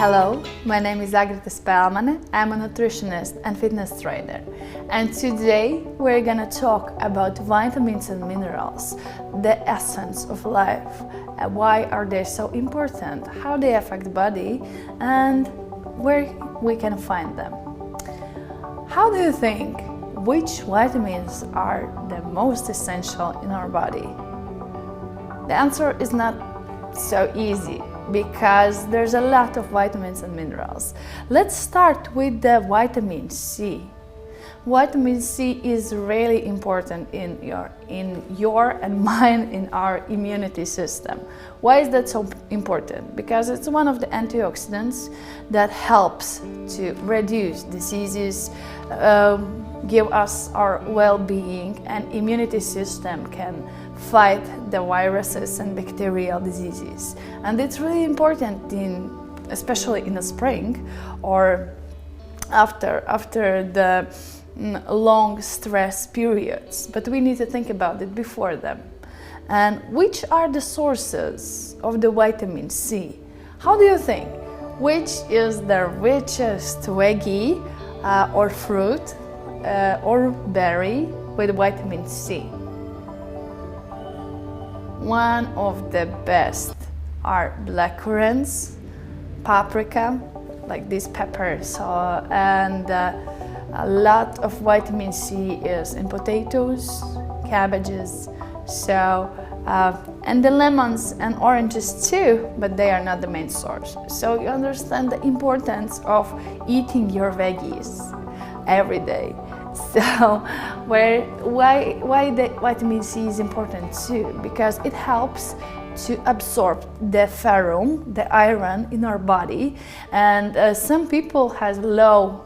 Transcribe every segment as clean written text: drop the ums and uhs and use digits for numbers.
Hello, my name is Agrita Spēlmane. I'm a nutritionist and fitness trainer. And today we're gonna talk about vitamins and minerals, the essence of life. Why are they so important? How they affect the body and where we can find them. How do you think which vitamins are the most essential in our body? The answer is not so easy because there's a lot of vitamins and minerals. Let's start with the vitamin C. Vitamin C is really important in your and mine, in our immunity system. Why is that so important? Because it's one of the antioxidants that helps to reduce diseases, give us our well-being, and immunity system can fight the viruses and bacterial diseases. And it's really important especially in the spring or after the long stress periods, but we need to think about it before them. And which are the sources of the vitamin C? How do you think? Which is the richest veggie or fruit or berry with vitamin C? One of the best are blackcurrants, paprika, like these peppers, and a lot of vitamin C is in potatoes, cabbages, and the lemons and oranges too, but they are not the main source. So you understand the importance of eating your veggies every day. So why the vitamin C is important too? Because it helps to absorb the ferrum, the iron in our body, and some people has low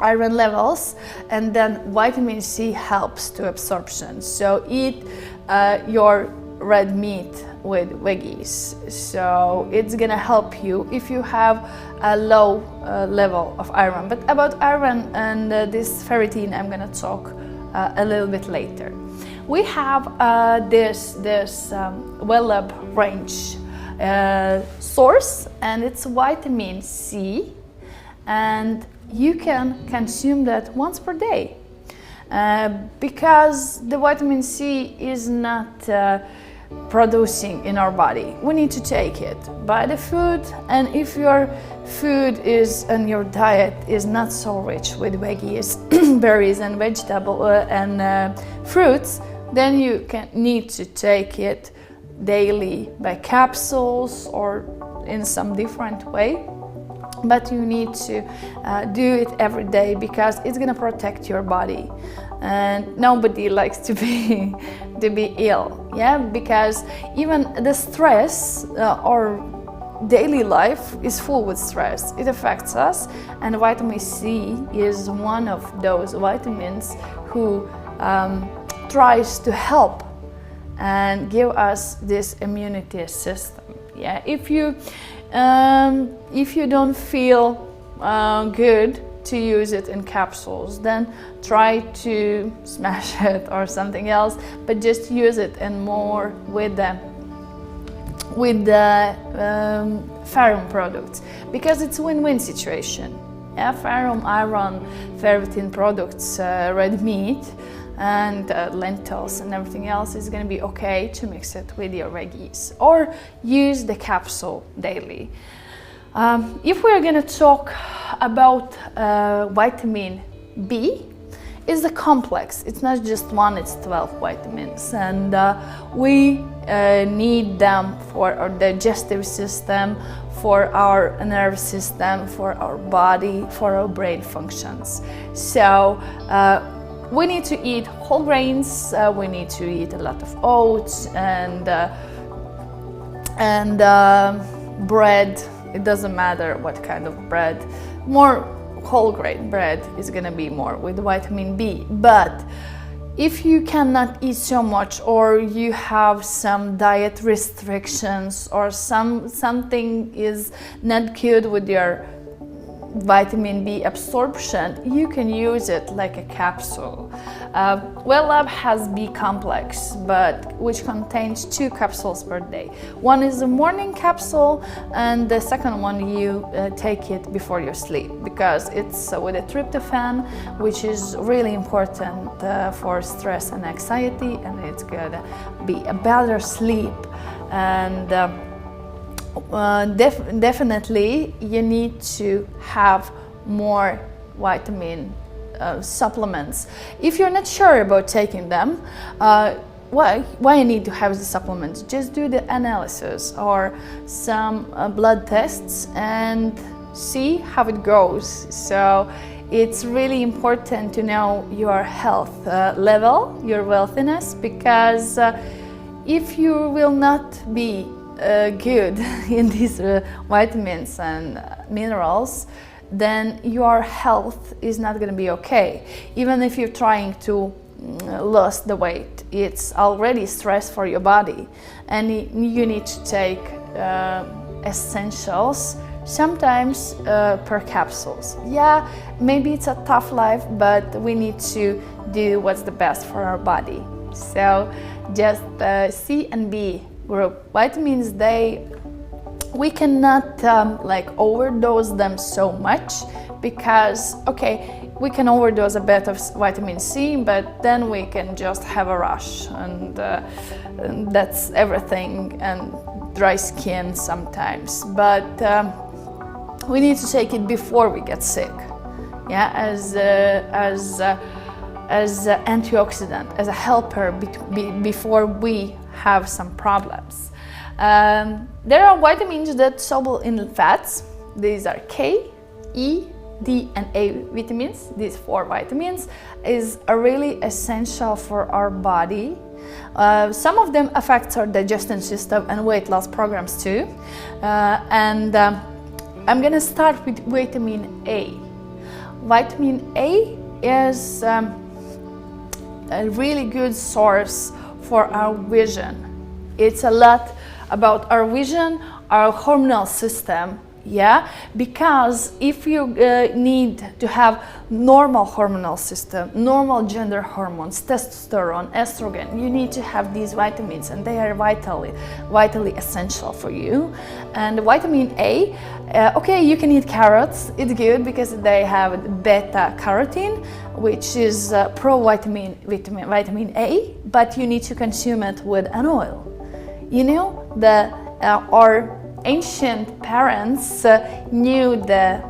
iron levels, and then vitamin C helps to absorption. So eat your red meat with veggies. So it's gonna help you if you have a low level of iron. But about iron and this ferritin I'm gonna talk a little bit later. We have this well-up range source, and it's vitamin C, and you can consume that once per day because the vitamin C is not producing in our body. We need to take it by the food, and if your food and your diet is not so rich with veggies, berries and vegetable and fruits, then you need to take it daily by capsules or in some different way. But you need to do it every day because it's gonna protect your body, and nobody likes to be ill, yeah. Because even the stress or daily life is full with stress. It affects us, and vitamin C is one of those vitamins who tries to help and give us this immunity system. Yeah, if you don't feel good to use it in capsules, then try to smash it or something else, but just use it and more with the ferrum products, because it's a win-win situation. Yeah, ferrum, iron, ferritin products, red meat, and lentils and everything else is going to be okay to mix it with your veggies, or use the capsule daily. If we're going to talk about vitamin B, it's a complex. It's not just one, it's 12 vitamins, and we need them for our digestive system, for our nervous system, for our body, for our brain functions. So we need to eat whole grains, we need to eat a lot of oats and bread. It doesn't matter what kind of bread. More whole grain bread is gonna be more with vitamin B. But if you cannot eat so much, or you have some diet restrictions, or something is not good with your vitamin B absorption, you can use it like a capsule. Well Lab has B complex, but which contains 2 capsules per day. One is a morning capsule, and the second one you take it before you sleep, because it's with a tryptophan, which is really important for stress and anxiety, and it's gonna be a better sleep. And definitely you need to have more vitamin supplements. If you're not sure about taking them, why you need to have the supplements? Just do the analysis or some blood tests and see how it goes. So it's really important to know your health level, your wealthiness, because if you will not be good in these vitamins and minerals, then your health is not going to be okay. Even if you're trying to lose the weight, it's already stress for your body, and you need to take essentials, sometimes per capsules. Yeah, maybe it's a tough life, but we need to do what's the best for our body. So just C and B group vitamins, we cannot like overdose them so much, because okay, we can overdose a bit of vitamin C, but then we can just have a rush, and that's everything, and dry skin sometimes. But we need to take it before we get sick, yeah, as antioxidant, as a helper before we have some problems. There are vitamins that soluble in fats. These are K, E, D and A vitamins. These 4 vitamins is really essential for our body. Some of them affect our digestion system and weight loss programs too. And I'm gonna start with vitamin A. Vitamin A is a really good source for our vision. It's a lot about our vision, our hormonal system, yeah, because if you need to have normal hormonal system, normal gender hormones, testosterone, estrogen, you need to have these vitamins, and they are vitally essential for you. And vitamin A, okay, you can eat carrots, it's good because they have beta carotene, which is pro-vitamin vitamin A, but you need to consume it with an oil. You know, our ancient parents knew the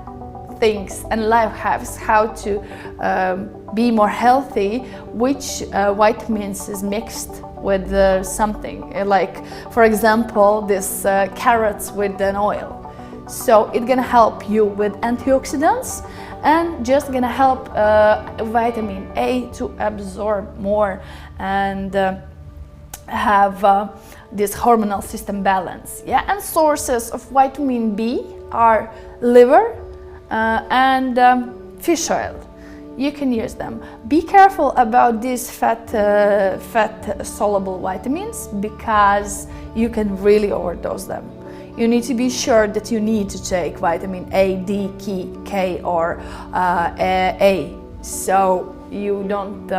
things and life hacks how to be more healthy, which vitamins is mixed with something, like for example this carrots with an oil. So it's gonna help you with antioxidants and just gonna help vitamin A to absorb more and have this hormonal system balance. Yeah, and sources of vitamin B are liver and fish oil. You can use them. Be careful about these fat soluble vitamins, because you can really overdose them. You need to be sure that you need to take vitamin A, D, K, or A, so you don't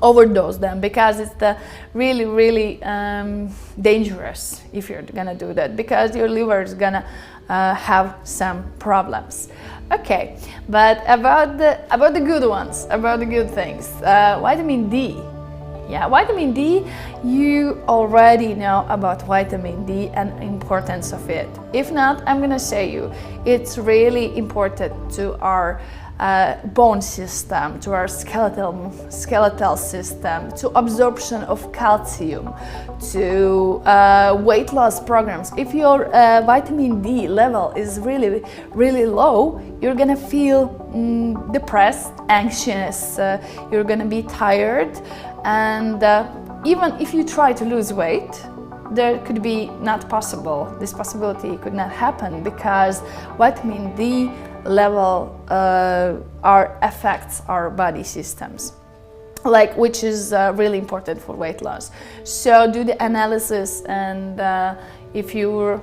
overdose them, because it's really dangerous if you're gonna do that, because your liver is gonna have some problems. Okay, but about the good ones, about the good things, vitamin D. Yeah, vitamin D, you already know about vitamin D and importance of it. If not, I'm gonna say you, it's really important to our bone system, to our skeletal system, to absorption of calcium, to weight loss programs. If your vitamin D level is really low, you're gonna feel depressed, anxious, you're gonna be tired, and even if you try to lose weight, there could be not possible. This possibility could not happen, because vitamin D level affects our body systems, which is really important for weight loss. So do the analysis, and if you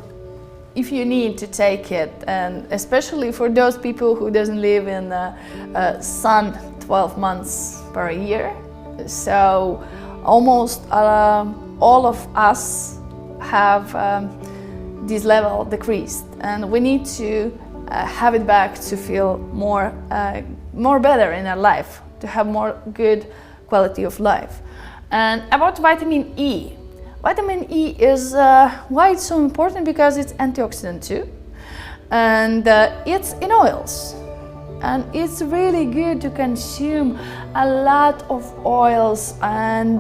need to take it, and especially for those people who doesn't live in sun 12 months per year. So almost all of us have this level decreased, and we need to have it back to feel more better in our life, to have more good quality of life. And about vitamin E. Vitamin E is why it's so important, because it's antioxidant too, and it's in oils. And it's really good to consume a lot of oils and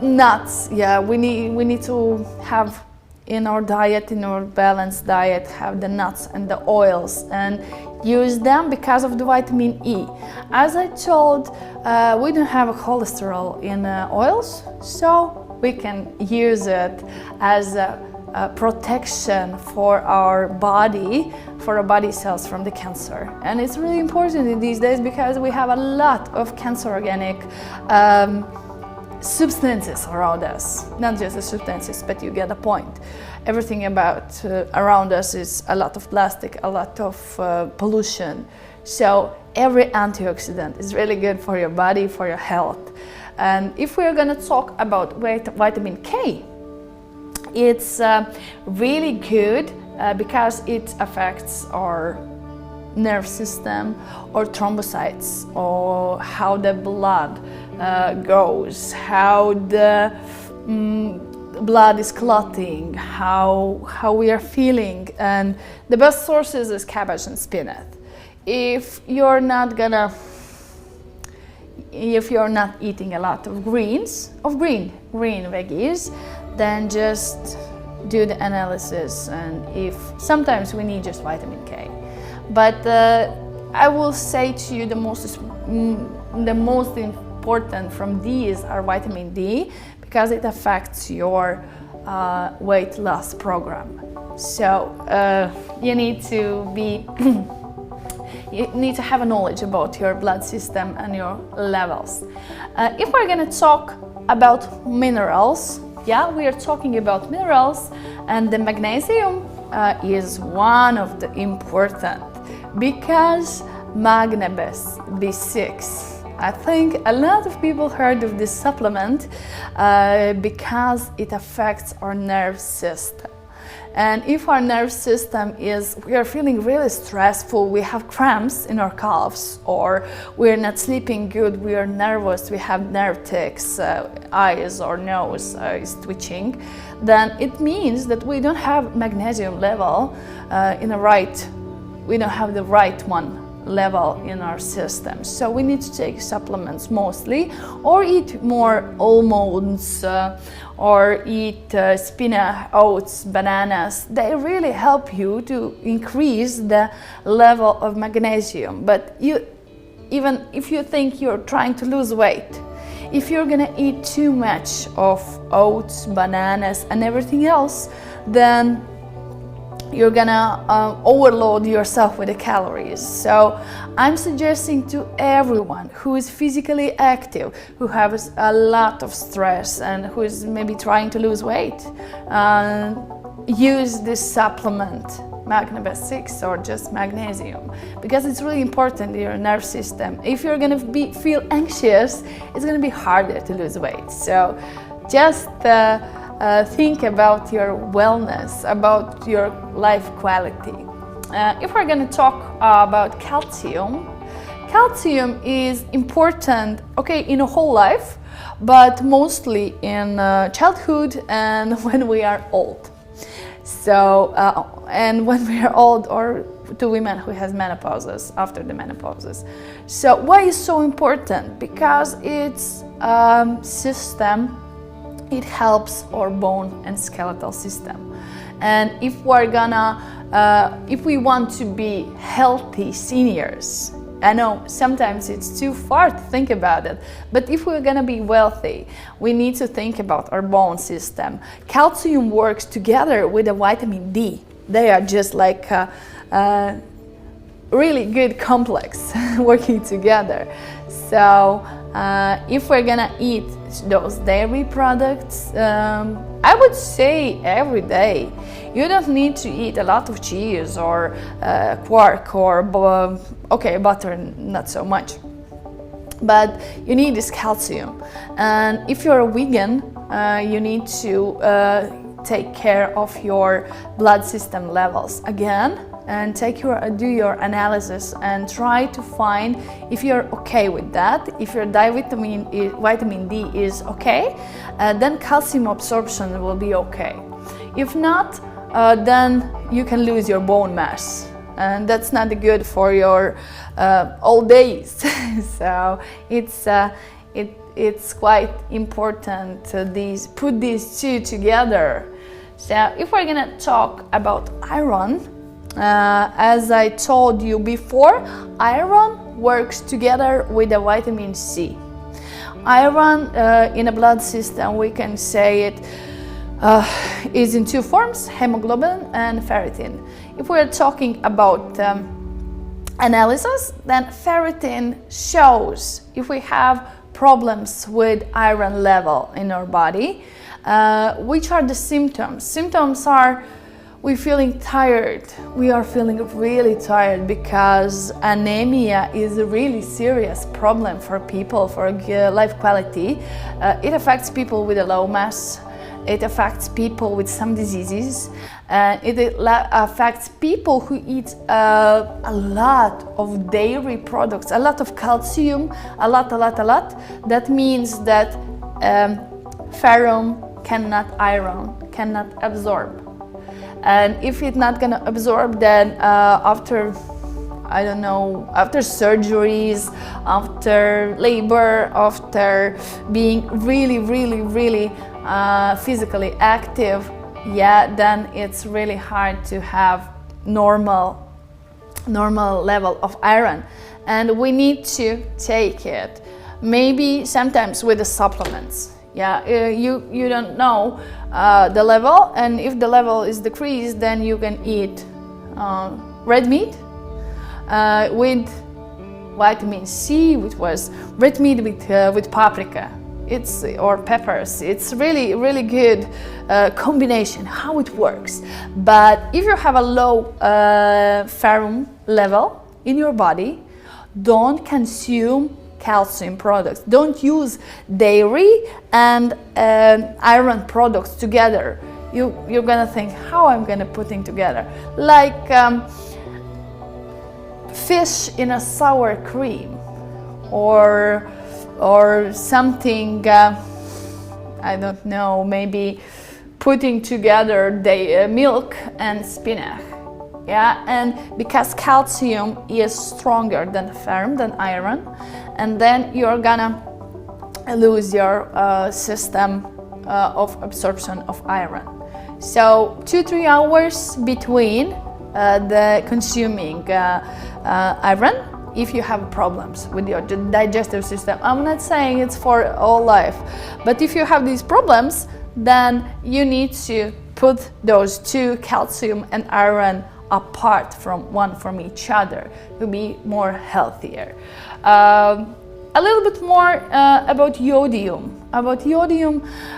nuts. Yeah, we need to have in our diet, in our balanced diet, have the nuts and the oils and use them because of the vitamin E. As I told, we don't have cholesterol in oils, so we can use it as a protection for our body cells from the cancer. And it's really important in these days because we have a lot of cancerogenic substances around us. Not just the substances, but you get the point. Everything about around us is a lot of plastic, a lot of pollution. So every antioxidant is really good for your body, for your health. And if we're going to talk about vitamin K, it's really good because it affects our nerve system or thrombocytes, or how the blood goes, how the blood is clotting, how we are feeling. And the best sources is cabbage and spinach. If you're not eating a lot of green veggies, then just do the analysis, and if sometimes we need just vitamin K. But I will say to you the most important from these are vitamin D, because it affects your weight loss program. So you need to have a knowledge about your blood system and your levels. If we're going to talk about minerals, yeah, we are talking about minerals, and the magnesium is one of the important, because Magnesium B6. I think a lot of people heard of this supplement because it affects our nerve system. And if our nerve system we are feeling really stressful, we have cramps in our calves, or we're not sleeping good, we are nervous, we have nerve tics, eyes or nose is twitching, then it means that we don't have magnesium level we don't have the right one level in our system. So we need to take supplements mostly, or eat more almonds, or eat spinach, oats, bananas. They really help you to increase the level of magnesium. But even if you think you're trying to lose weight, if you're gonna eat too much of oats, bananas and everything else, then you're gonna overload yourself with the calories. So I'm suggesting to everyone who is physically active, who has a lot of stress and who is maybe trying to lose weight, use this supplement, Magnesium B6 or just magnesium, because it's really important in your nerve system. If you're gonna feel anxious, it's gonna be harder to lose weight. So just think about your wellness, about your life quality. If we're going to talk about calcium, calcium is important, in a whole life, but mostly in childhood and when we are old. So, and when we are old, or to women who has menopauses, after the menopauses. So why is so important? Because it's system. It helps our bone and skeletal system. And if we want to be healthy seniors, I know sometimes it's too far to think about it, but if we're gonna be wealthy, we need to think about our bone system. Calcium works together with the vitamin D. They are just like a really good complex working together. So if we're gonna eat those dairy products, I would say every day You don't need to eat a lot of cheese or quark or butter, not so much. But you need this calcium, and if you're a vegan, you need to take care of your blood system levels again, and do your analysis and try to find if you're okay with that. If your vitamin D is okay, then calcium absorption will be okay. If not, then you can lose your bone mass, and that's not good for your old days. So it's quite important to put these two together. So if we're gonna talk about iron, as I told you before, iron works together with the vitamin C. Iron in a blood system, we can say it is in two forms, hemoglobin and ferritin. If we're talking about analysis, then ferritin shows if we have problems with iron level in our body. Which are the symptoms? Symptoms are we're feeling tired. We are feeling really tired because anemia is a really serious problem for people, for life quality. It affects people with a low mass. It affects people with some diseases. It affects people who eat a lot of dairy products, a lot of calcium, a lot. That means that ferrum cannot absorb. And if it's not gonna absorb, then after surgeries, after labor, after being really physically active, then it's really hard to have normal level of iron, and we need to take it. Maybe sometimes with the supplements. You don't know the level, and if the level is decreased, then you can eat red meat with vitamin C, which was red meat with paprika. Or peppers. It's really good combination how it works. But if you have a low ferrum level in your body, don't consume calcium products. Don't use dairy and iron products together. You're gonna think, how I'm gonna putting together, like fish in a sour cream, or something, I don't know, maybe putting together the milk and spinach. And because calcium is stronger than ferrum, than iron, and then you're gonna lose your system of absorption of iron. So 2-3 hours between the consuming iron if you have problems with your digestive system. I'm not saying it's for all life, but if you have these problems, then you need to put those two, calcium and iron, apart from each other to be more healthier. A little bit more about iodium.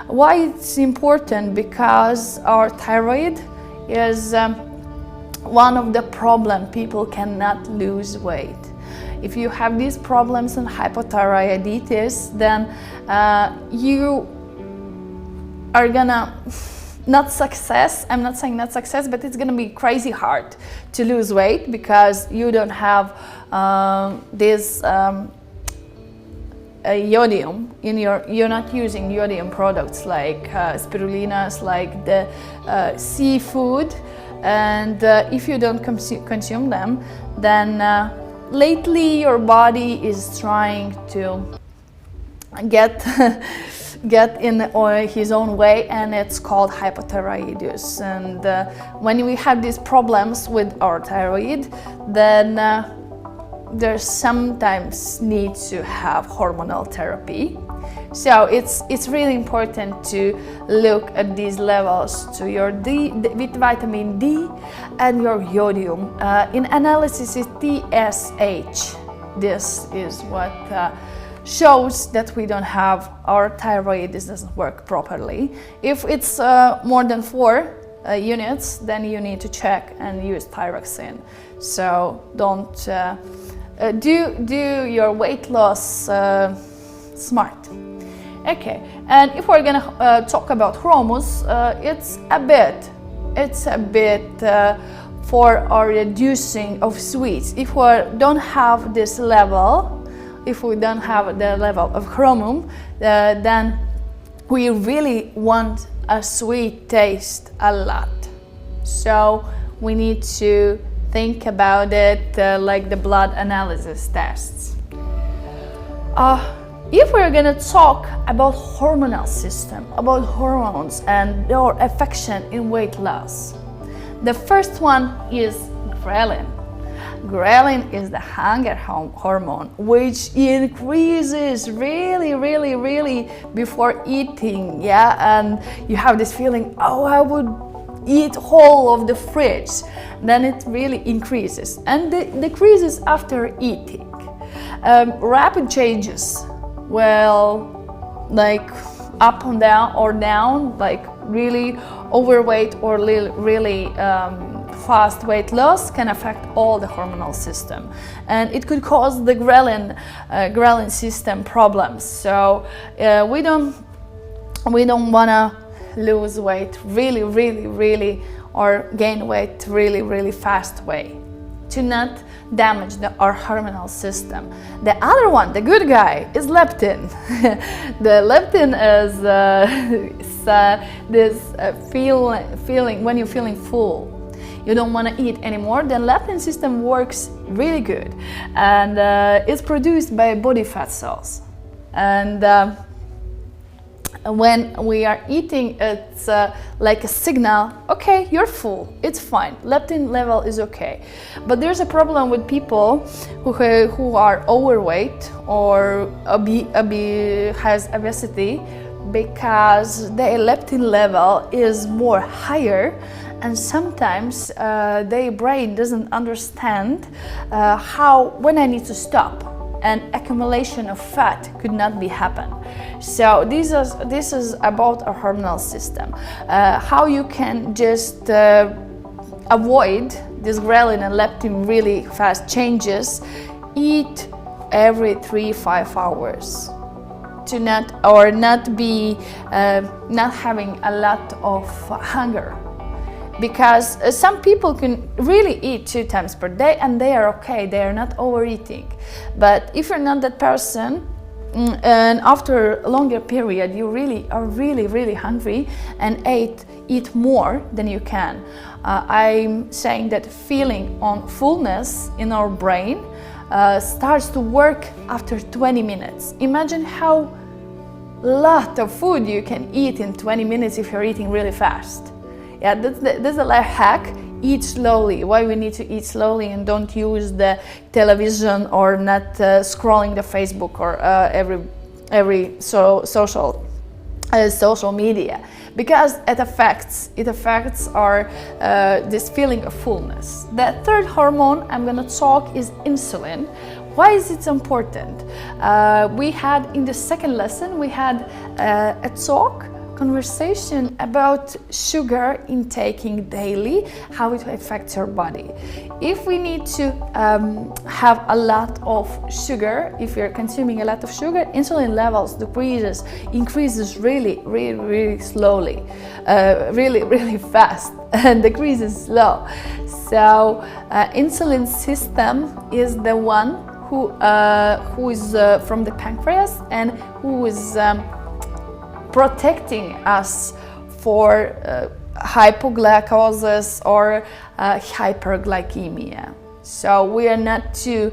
Why it's important? Because our thyroid is one of the problem people cannot lose weight. If you have these problems in hypothyroidism, then you are gonna not success. I'm not saying not success, but it's gonna be crazy hard to lose weight because you don't have this iodium in you're not using iodium products like spirulinas, like the seafood, and if you don't consume them, then lately your body is trying to get in his own way, and it's called hypothyroidism. And when we have these problems with our thyroid, then there's sometimes need to have hormonal therapy. So it's really important to look at these levels to your with vitamin D and your iodium. In analysis, it's TSH. This is what shows that we don't have, our thyroid doesn't work properly. If it's more than 4, units, then you need to check and use thyroxine. So don't do your weight loss smart. Okay, and if we're gonna talk about hormones, it's a bit for our reducing of sweets. If we don't have this level, if we don't have the level of hormone, then we really want a sweet taste a lot. So we need to think about it like the blood analysis tests. If we're gonna talk about hormonal system, about hormones and their affection in weight loss, the first one is ghrelin. Ghrelin is the hunger hormone, which increases really before eating, yeah, and you have this feeling, oh, I would eat whole of the fridge. Then it really increases and decreases after eating. Rapid changes, well, like up and down or down, like really overweight or really fast weight loss can affect all the hormonal system, and it could cause the ghrelin system problems. So we don't want to lose weight really or gain weight really fast way, to not damage our hormonal system. The other one, the good guy, is leptin. The leptin is this feeling when you're feeling full, you don't want to eat anymore. The leptin system works really good, and it's produced by body fat cells. And when we are eating, it's like a signal, okay, you're full, it's fine, leptin level is okay. But there's a problem with people who are overweight or has obesity, because their leptin level is more higher, and sometimes their brain doesn't understand when I need to stop, and accumulation of fat could not be happen. So this is about our hormonal system. How you can just avoid this ghrelin and leptin really fast changes: eat every 3-5 hours, to not having a lot of hunger. Because some people can really eat 2 times per day and they are okay, they are not overeating. But if you're not that person, and after a longer period you really are really hungry and eat more than you can, I'm saying that feeling on fullness in our brain starts to work after 20 minutes. Imagine how lot of food you can eat in 20 minutes if you're eating really fast. Yeah, that's a life hack. Eat slowly. Why we need to eat slowly and don't use the television or not scrolling the Facebook or every social media, because it affects our this feeling of fullness. The third hormone I'm gonna talk is insulin. Why is it important? We had in the second lesson we had a conversation about sugar intaking daily, how it affects your body. If we need to have a lot of sugar, if you're consuming a lot of sugar, insulin levels increases really slowly, really fast, and decreases slow. So insulin system is the one who is from the pancreas and who is protecting us for hypoglycosis or hyperglycemia. So we are not too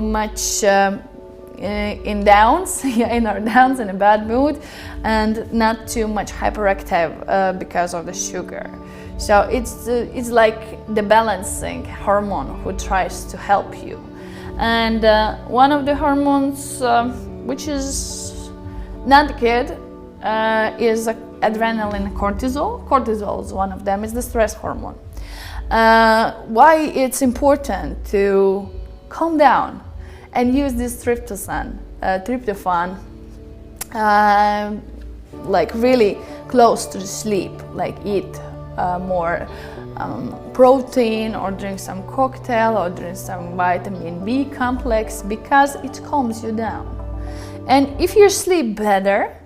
much in downs, in our downs, in a bad mood, and not too much hyperactive because of the sugar. So it's like the balancing hormone who tries to help you. And one of the hormones which is not good is adrenaline and cortisol. Cortisol is one of them, is the stress hormone. Why it's important to calm down and use this tryptophan, like really close to sleep, like eat more protein, or drink some cocktail, or drink some vitamin B complex, because it calms you down. And if you sleep better,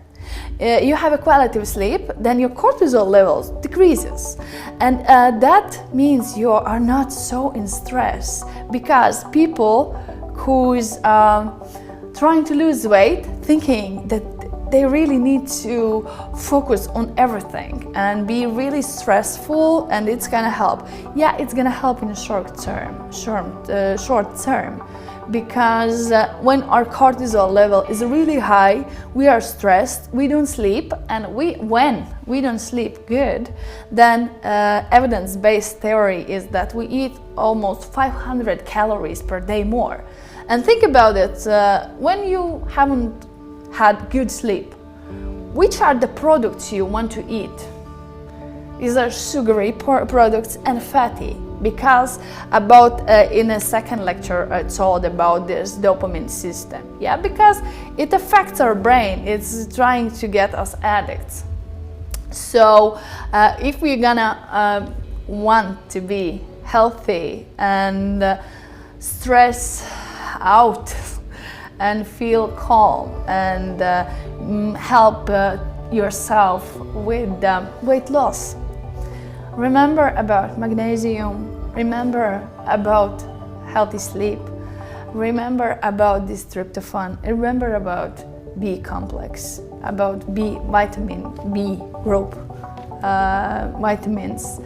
you have a quality of sleep, then your cortisol levels decreases, and that means you are not so in stress, because people who's trying to lose weight, thinking that they really need to focus on everything and be really stressful, and it's gonna help. Yeah, it's gonna help in the short term, because when our cortisol level is really high, we are stressed, we don't sleep, and when we don't sleep good, then evidence-based theory is that we eat almost 500 calories per day more. And think about it, when you haven't had good sleep, which are the products you want to eat? These are sugary products and fatty, because in a second lecture I told about this dopamine system. Yeah, because it affects our brain, it's trying to get us addicts. So if we're gonna want to be healthy and stress out and feel calm and help yourself with weight loss, remember about magnesium, remember about healthy sleep, remember about this tryptophan, remember about B complex, about vitamin B group vitamins,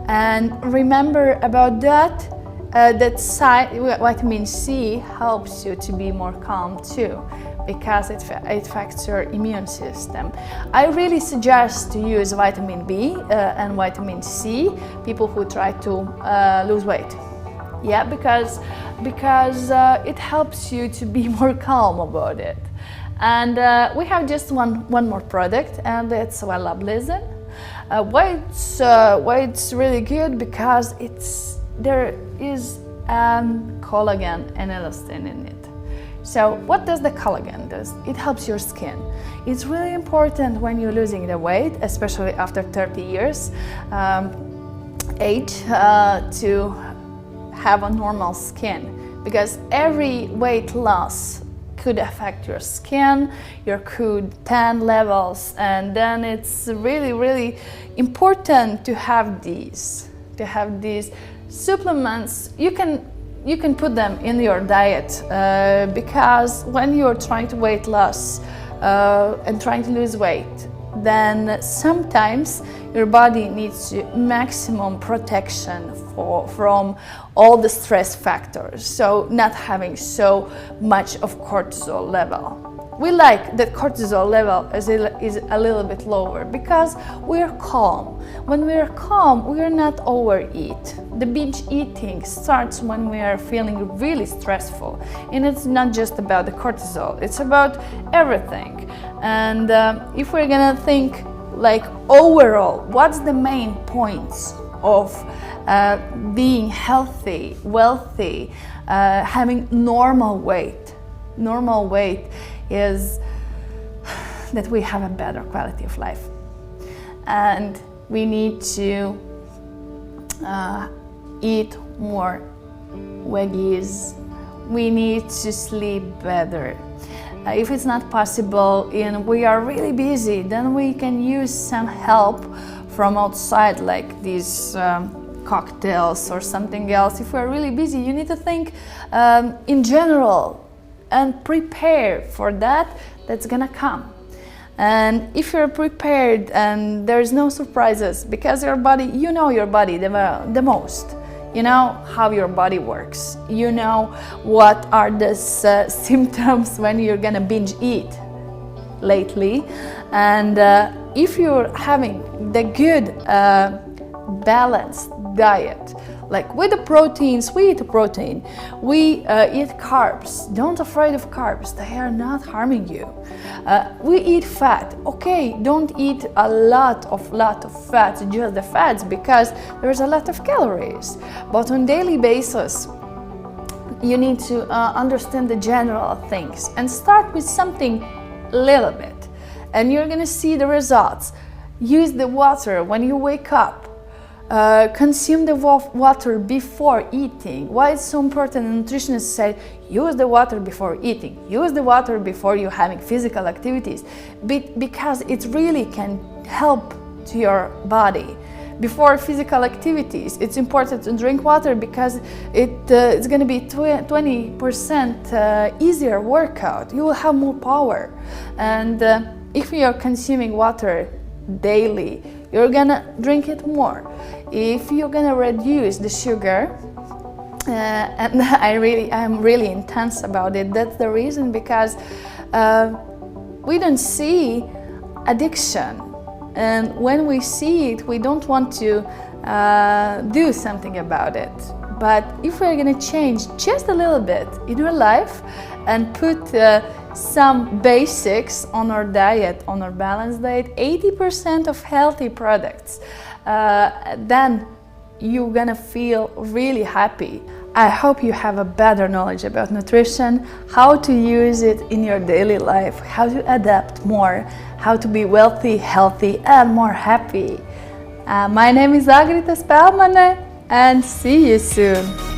and remember about that vitamin C helps you to be more calm too, because it affects your immune system. I really suggest to use vitamin B and vitamin C, people who try to lose weight. Yeah, because it helps you to be more calm about it. And we have just one more product, and it's Leptin. Why it's really good? Because there is collagen and elastin in it. So what does the collagen do? It helps your skin. It's really important when you're losing the weight, especially after 30 years age, to have a normal skin, because every weight loss could affect your skin, your tan levels, and then it's really, really important to have these supplements. You can put them in your diet, because when you're trying to weight loss and trying to lose weight, then sometimes your body needs maximum protection from all the stress factors, so not having so much of cortisol level. We like that cortisol level is a little bit lower, because we're calm. When we're calm, we are not overeat. The binge eating starts when we are feeling really stressful, and it's not just about the cortisol, it's about everything. And if we're gonna think like overall, what's the main points of being healthy, wealthy, having normal weight? Normal weight is that we have a better quality of life, and we need to eat more veggies. We need to sleep better. If it's not possible and we are really busy, then we can use some help from outside, like these cocktails or something else. If we're really busy, you need to think in general and prepare for that's gonna come. And if you're prepared and there's no surprises, because your body, you know your body the most. You know how your body works. You know what are the symptoms when you're gonna binge eat lately. And if you're having the good balanced diet, like with the proteins, we eat protein, we eat carbs. Don't afraid of carbs, they are not harming you. We eat fat. Okay, don't eat a lot of fats, just the fats, because there's a lot of calories. But on daily basis, you need to understand the general things and start with something little bit, and you're gonna see the results. Use the water when you wake up. consume the water before eating. Why it's so important? Nutritionists say use the water before eating, use the water before you're having physical activities, because it really can help to your body. Before physical activities, it's important to drink water because it's going to be 20% easier workout. You will have more power. And if you're consuming water daily, you're gonna drink it more. If you're gonna reduce the sugar, and I'm really intense about it, that's the reason, because we don't see addiction. And when we see it, we don't want to do something about it. But if we're going to change just a little bit in our life and put some basics on our diet, on our balanced diet, 80% of healthy products, then you're going to feel really happy. I hope you have a better knowledge about nutrition, how to use it in your daily life, how to adapt more, how to be wealthy, healthy, and more happy. My name is Agrita Spēlmane, and see you soon.